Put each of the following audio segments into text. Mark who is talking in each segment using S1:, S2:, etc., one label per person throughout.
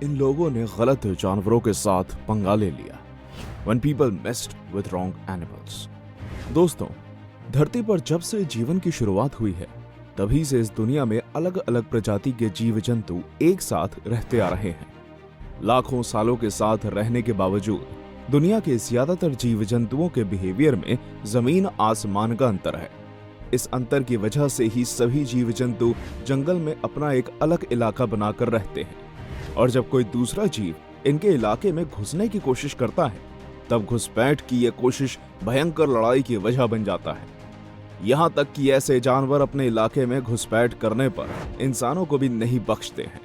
S1: इन लोगों ने गलत जानवरों के साथ पंगा ले लिया। When people messed with wrong animals। दोस्तों, धरती पर जब से जीवन की शुरुआत हुई है, तभी से इस दुनिया में अलग अलग प्रजाति के जीव जंतु एक साथ रहते आ रहे हैं। लाखों सालों के साथ रहने के बावजूद दुनिया के ज्यादातर जीव जंतुओं के बिहेवियर में जमीन आसमान का अंतर है। इस अंतर की वजह से ही सभी जीव जंतु जंगल में अपना एक अलग इलाका बनाकर रहते हैं, और जब कोई दूसरा जीव इनके इलाके में घुसने की कोशिश करता है, तब घुसपैठ की यह कोशिश भयंकर लड़ाई की वजह बन जाता है। यहाँ तक कि ऐसे जानवर अपने इलाके में घुसपैठ करने पर इंसानों को भी नहीं बख्शते हैं।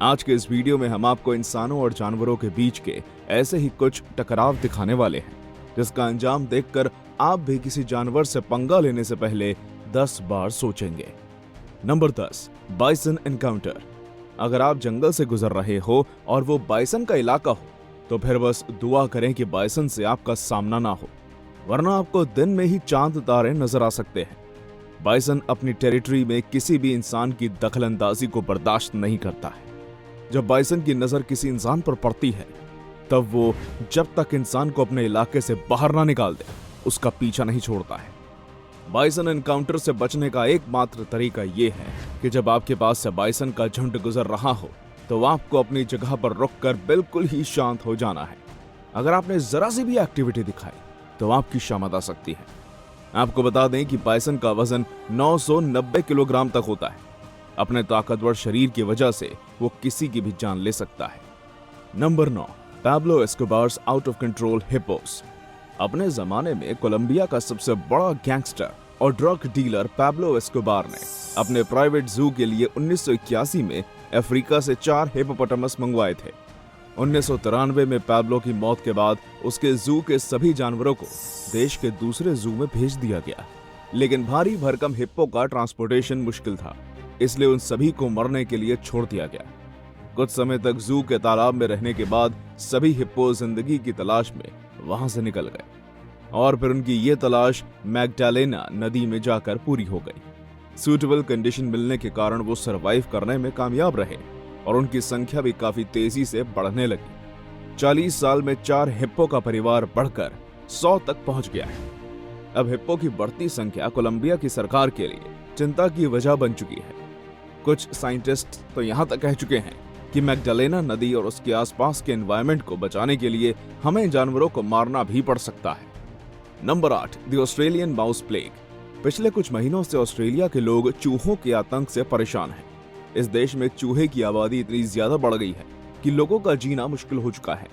S1: आज के इस वीडियो में हम आपको इंसानों और जानवरों के बीच के ऐसे ही कुछ टकराव दिखाने वाले हैं, जिसका अंजाम देखकर आप भी किसी जानवर से पंगा लेने से पहले 10 बार सोचेंगे। Number 10, bison encounter. अगर आप जंगल से गुजर रहे हो और वो बाइसन का इलाका हो, तो फिर बस दुआ करें कि बाइसन से आपका सामना ना हो, वरना आपको दिन में ही चांद तारे नजर आ सकते हैं। बाइसन अपनी टेरिटरी में किसी भी इंसान की दखलंदाजी को बर्दाश्त नहीं करता है। जब बाइसन की नजर किसी इंसान पर पड़ती है, तब वो जब तक इंसान को अपने इलाके से बाहर ना निकाल दे, उसका पीछा नहीं छोड़ता है। बाइसन एनकाउंटर से बचने का एकमात्र तरीका यह है कि जब आपके पास से बाइसन का झुंड गुजर रहा हो, तो आपको अपनी जगह पर रुककर बिल्कुल ही शांत हो जाना है। अगर आपने जरा सी भी एक्टिविटी दिखाई, तो आपकी शामत आ सकती है। आपको बता दें कि बाइसन का वजन 990 किलोग्राम तक होता है। अपने ताकतवर शरीर की वजह से वो किसी की भी जान ले सकता है। Number 9, Pablo Escobar's out of control hippos. अपने जमाने में कोलंबिया का सबसे बड़ा गैंगस्टर और ड्रग डीलर पाब्लो एस्कोबार ने अपने प्राइवेट जू के लिए 1981 में अफ्रीका से 4 हिप्पोपोटामस मंगवाए थे। 1993 में पाब्लो की मौत के बाद उसके जू के सभी जानवरों को देश के दूसरे जू में भेज दिया गया, लेकिन भारी भरकम हिप्पो का ट्रांसपोर्टेशन मुश्किल था, इसलिए उन सभी को मरने के लिए छोड़ दिया गया। कुछ समय तक जू के तालाब में रहने के बाद सभी हिप्पो जिंदगी की तलाश में वहां से निकल गए, और फिर उनकी ये तलाश मैग्डालेना नदी में जाकर पूरी हो गई। सूटेबल कंडीशन मिलने के कारण वो सरवाइव करने में कामयाब रहे और उनकी संख्या भी काफी तेजी से बढ़ने लगी। 40 साल में 4 हिप्पो का परिवार बढ़कर 100 तक पहुंच गया है। अब हिप्पो की बढ़ती संख्या कोलंबिया की सरकार के लिए चिंता की वजह बन चुकी है। कुछ साइंटिस्ट तो यहां तक कह चुके हैं कि मैग्डालेना नदी और उसके आसपास के एनवायरनमेंट को बचाने के लिए हमें जानवरों को मारना भी पड़ सकता है। Number 8, the Australian mouse plague. पिछले कुछ महीनों से ऑस्ट्रेलिया के लोग चूहों के आतंक से परेशान हैं। इस देश में चूहे की आबादी इतनी ज्यादा बढ़ गई है कि लोगों का जीना मुश्किल हो चुका है।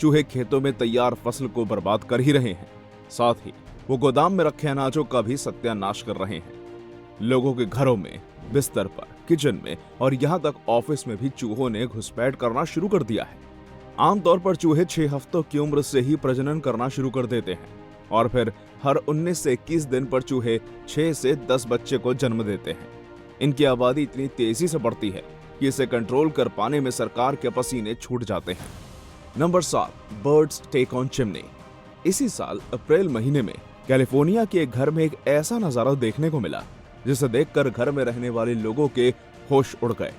S1: चूहे खेतों में तैयार फसल को बर्बाद कर ही रहे हैं, साथ ही वो गोदाम में रखे अनाजों का भी सत्यानाश कर रहे हैं। लोगों के घरों में, बिस्तर पर, किचन में और यहाँ तक ऑफिस में भी चूहों ने घुसपैठ करना शुरू कर दिया है। आमतौर पर चूहे 6 हफ्तों की उम्र से ही प्रजनन करना शुरू कर देते हैं, और फिर हर 19 से 21 दिन पर चूहे 6 से 10 बच्चे को जन्म देते हैं। इनकी आबादी इतनी तेजी से बढ़ती है कि इसे कंट्रोल कर पाने में सरकार के पसीने छूट जाते हैं। Number 7, birds take on chimney. इसी साल अप्रैल महीने में कैलिफोर्निया के एक घर में एक ऐसा नजारा देखने को मिला जिसे देखकर घर में रहने वाले लोगों के होश उड़ गए।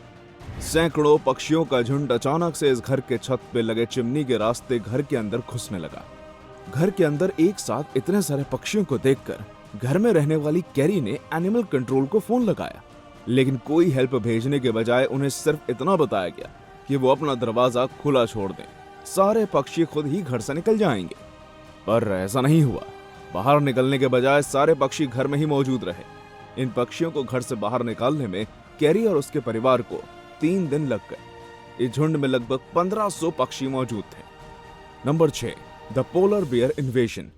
S1: सैकड़ों पक्षियों का झुंड अचानक से इस घर के छत पे लगे चिमनी के रास्ते घर के अंदर घुसने लगा। घर के अंदर एक साथ इतने सारे पक्षियों को देखकर घर में रहने वाली कैरी ने एनिमल कंट्रोल को फोन लगाया, लेकिन कोई हेल्प भेजने के बजाय उन्हें सिर्फ इतना बताया गया कि वो अपना दरवाजा खुला छोड़ दें, सारे पक्षी खुद ही घर से निकल जाएंगे। पर ऐसा नहीं हुआ। बाहर निकलने के बजाय सारे पक्षी घर में ही मौजूद रहे। इन पक्षियों को घर से बाहर निकालने में कैरी और उसके परिवार को 3 दिन लग गए। इस झुंड में लगभग 1500 पक्षी मौजूद थे। Number 6, the polar bear invasion.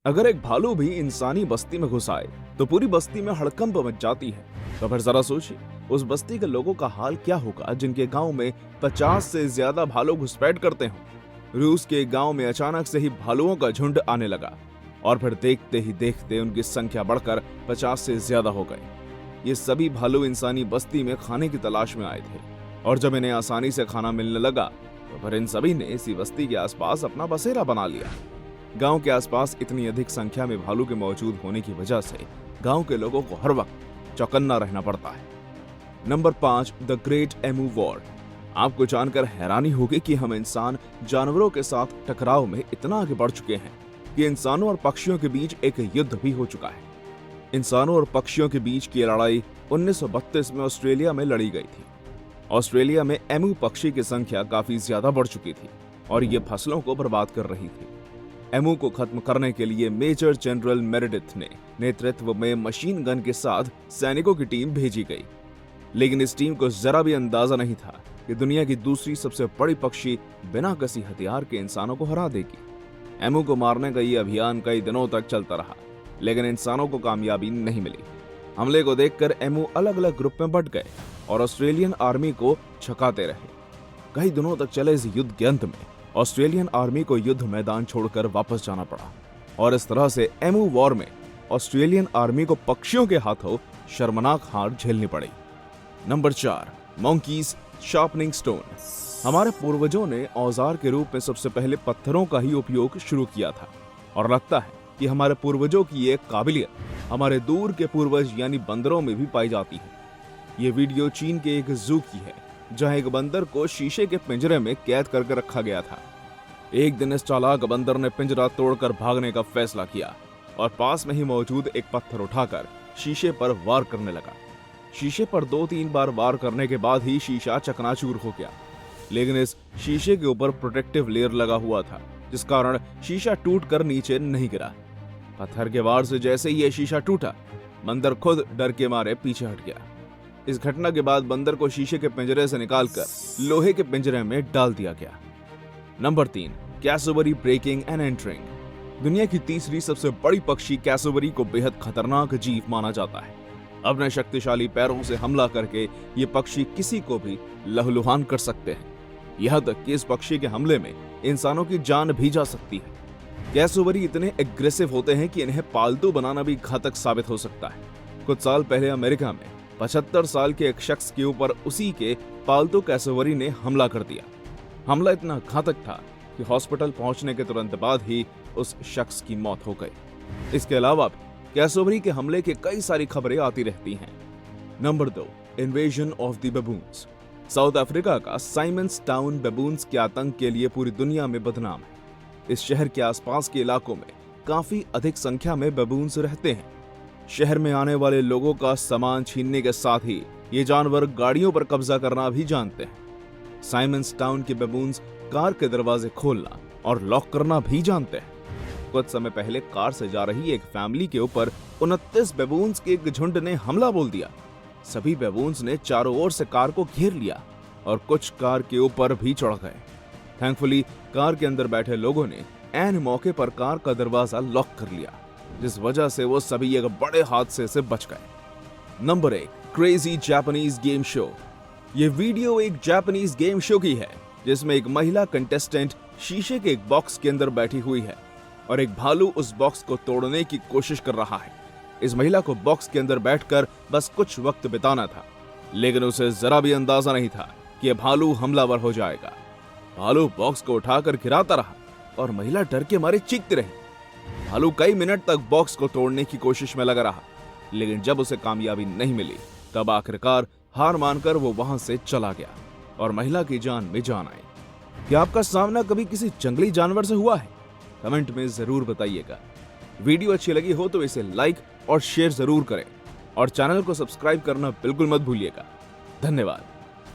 S1: अगर एक भालू भी इंसानी बस्ती में घुस आए तो पूरी बस्ती में हड़कंप मच जाती है। तो फिर जरा सोचिए उस बस्ती के लोगों का हाल क्या होगा जिनके गांव में 50 से ज्यादा भालू घुसपैठ करते हों। रूस के गांव में अचानक से ही भालुओं का झुंड आने लगा, और फिर देखते ही देखते उनकी संख्या बढ़कर 50 से ज्यादा हो गई। ये सभी भालू इंसानी बस्ती में खाने की तलाश में आए थे, और जब इन्हें आसानी से खाना मिलने लगा तो फिर इन सभी ने इसी बस्ती के आसपास अपना बसेरा बना लिया। गांव के आसपास इतनी अधिक संख्या में भालू के मौजूद होने की वजह से गांव के लोगों को हर वक्त चौकन्ना रहना पड़ता है। Number 5, the great emu war. आपको जानकर हैरानी होगी कि हम इंसान जानवरों के साथ टकराव में इतना आगे बढ़ चुके हैं कि इंसानों और पक्षियों के बीच एक युद्ध भी हो चुका है। इंसानों और पक्षियों के बीच की लड़ाई 1932 में ऑस्ट्रेलिया में लड़ी गई थी। ऑस्ट्रेलिया में एमू पक्षी की संख्या काफी ज्यादा बढ़ चुकी थी और ये फसलों को बर्बाद कर रही थी। एमू को खत्म करने के लिए मेजर जनरल मेरेडिथ ने नेतृत्व में मशीन गन के साथ सैनिकों की टीम भेजी गई, लेकिन इस टीम को जरा भी अंदाजा नहीं था कि दुनिया की दूसरी सबसे बड़ी पक्षी बिना किसी हथियार के इंसानों को हरा देगी। एमू को मारने का ये अभियान कई दिनों तक चलता रहा, लेकिन इंसानों को कामयाबी नहीं मिली। हमले को देखकर एमू अलग अलग ग्रुप में बंट गए और ऑस्ट्रेलियन आर्मी को छकाते रहे। कई दिनों तक चले इस युद्ध के अंत में ऑस्ट्रेलियन आर्मी को युद्ध मैदान छोड़कर वापस जाना पड़ा और इस तरह से एमू वॉर में ऑस्ट्रेलियन आर्मी को पक्षियों के हाथों शर्मनाक हार झेलनी पड़ी। Number 4, monkeys sharpening stone. हमारे पूर्वजों ने औजार के रूप में सबसे पहले पत्थरों का ही उपयोग शुरू किया था और लगता है कि हमारे पूर्वजों की ये काबिलियत हमारे दूर के पूर्वज यानी बंदरों में भी पाई जाती है। ये वीडियो चीन के एक जू की है, जहां एक बंदर को शीशे के पिंजरे में कैद करके रखा गया था। एक दिन इस चालाक बंदर ने पिंजरा तोड़कर भागने का फैसला किया और पास में ही मौजूद एक पत्थर उठाकर शीशे पर वार करने लगा। शीशे पर 2-3 बार वार करने के बाद ही शीशा चकनाचूर हो गया, लेकिन इस शीशे के ऊपर प्रोटेक्टिव लेयर लगा हुआ था, जिस कारण शीशा टूटकर नीचे नहीं गिरा। पत्थर के वार से जैसे ही यह शीशा टूटा, बंदर खुद डर के मारे पीछे हट गया। इस घटना के बाद बंदर को शीशे के पिंजरे से निकालकर लोहे के पिंजरे में डाल दिया गया। Number 3, cassowary breaking and entering. दुनिया की तीसरी सबसे बड़ी पक्षी कैसोबरी को बेहद खतरनाक जीव माना जाता है। अपने शक्तिशाली पैरों से हमला करके ये पक्षी किसी को भी लहूलुहान कर सकते हैं। यहाँ तक कि इस पक्षी के हमले में इंसानों की जान भी जा सकती है। कैसोबरी इतने एग्रेसिव होते हैं कि इन्हें पालतू बनाना भी घातक साबित हो सकता है। कुछ साल पहले अमेरिका में 75 साल के एक शख्स के ऊपर उसी के पालतू कैसोबरी ने हमला कर दिया। हमला इतना घातक था कि हॉस्पिटल पहुंचने के तुरंत बाद ही उस शख्स की मौत हो गई। इसके अलावा कैसोबरी के हमले की कई सारी खबरें आती रहती हैं। Number 2, invasion of the baboons. South Africa का साइमंस टाउन बेबून्स के आतंक के लिए पूरी दुनिया में बदनाम है। इस शहर के आसपास के इलाकों में काफी अधिक संख्या में बेबून्स रहते हैं। शहर में आने वाले लोगों का सामान छीनने के साथ ही ये जानवर गाड़ियों पर कब्जा करना भी जानते हैं। साइमंस टाउन के बेबून्स कार के दरवाजे खोलना और लॉक करना भी जानते हैं। कुछ समय पहले कार से जा रही एक फैमिली के ऊपर 29 बेबून्स के एक झुंड ने हमला बोल दिया। सभी बेबून्स ने चारों ओर से कार को घेर लिया और कुछ कार के ऊपर भी चढ़ गए। थैंकफुली कार के अंदर बैठे लोगों ने ऐन मौके पर कार का दरवाजा लॉक कर लिया, जिस वजह से वो सभी एक बड़े हादसे से बच गए। Number 1, crazy Japanese game show. ये वीडियो एक जापानीज गेम शो की है, जिसमें एक महिला कंटेस्टेंट शीशे के एक बॉक्स के अंदर बैठी हुई है और एक भालू उस बॉक्स को तोड़ने की कोशिश कर रहा है। इस महिला को बॉक्स के अंदर बैठकर बस कुछ वक्त बिताना था, लेकिन उसे जरा भी अंदाजा नहीं था कि यह भालू हमलावर हो जाएगा। भालू बॉक्स को उठाकर गिराता रहा और महिला डर के मारे चीखती रही। भालू कई मिनट तक बॉक्स को तोड़ने की कोशिश में लगा रहा, लेकिन जब उसे कामयाबी नहीं मिली, तब आखिरकार हार मानकर वो वहां से चला गया और महिला की जान में जान आई। क्या आपका सामना कभी किसी जंगली जानवर से हुआ है? कमेंट में जरूर बताइएगा। वीडियो अच्छी लगी हो तो इसे लाइक और शेयर जरूर करें और चैनल को सब्सक्राइब करना बिल्कुल मत भूलिएगा। धन्यवाद।